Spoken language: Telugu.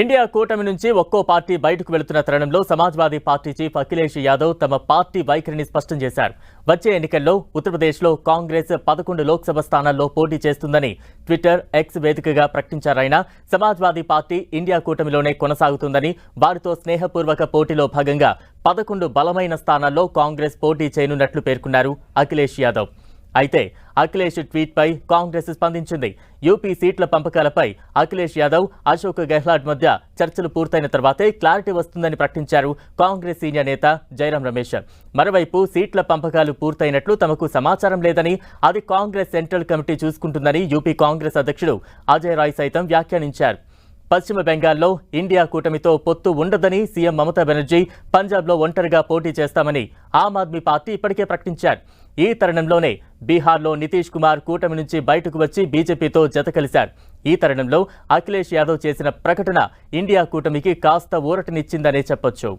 ఇండియా కూటమి నుంచి ఒక్కో పార్టీ బయటకు వెళుతున్న తరుణంలో సమాజ్వాదీ పార్టీ చీఫ్ అఖిలేష్ యాదవ్ తమ పార్టీ వైఖరిని స్పష్టం చేశారు. వచ్చే ఎన్నికల్లో ఉత్తరప్రదేశ్లో కాంగ్రెస్ 11 లోక్సభ స్థానాల్లో పోటీ చేస్తుందని ట్విట్టర్ ఎక్స్ వేదికగా ప్రకటించారాయన. సమాజ్వాదీ పార్టీ ఇండియా కూటమిలోనే కొనసాగుతుందని, వారితో స్నేహపూర్వక పోటీలో భాగంగా 11 బలమైన స్థానాల్లో కాంగ్రెస్ పోటీ చేయనున్నట్లు పేర్కొన్నారు అఖిలేష్ యాదవ్. అయితే అఖిలేష్ ట్వీట్ పై కాంగ్రెస్ స్పందించింది. యూపీ సీట్ల పంపకాలపై అఖిలేష్ యాదవ్, అశోక్ గెహ్లాట్ మధ్య చర్చలు పూర్తయిన తర్వాతే క్లారిటీ వస్తుందని ప్రకటించారు కాంగ్రెస్ సీనియర్ నేత జైరాం రమేష్. మరోవైపు సీట్ల పంపకాలు పూర్తయినట్లు తమకు సమాచారం లేదని, అది కాంగ్రెస్ సెంట్రల్ కమిటీ చూసుకుంటుందని యూపీ కాంగ్రెస్ అధ్యక్షుడు అజయ్ రాయ్ సైతం వ్యాఖ్యానించారు. పశ్చిమ బెంగాల్లో ఇండియా కూటమితో పొత్తు ఉండదని సీఎం మమతా బెనర్జీ, పంజాబ్లో ఒంటరిగా పోటీ చేస్తామని ఆమ్ ఆద్మీ పార్టీ ఇప్పటికే ప్రకటించారు. ఈ తరుణంలోనే బీహార్లో నితీష్ కుమార్ కూటమి నుంచి బయటకు వచ్చి బీజేపీతో జత కలిశారు. ఈ తరుణంలో అఖిలేష్ యాదవ్ చేసిన ప్రకటన ఇండియా కూటమికి కాస్త ఊరటనిచ్చిందనే చెప్పొచ్చు.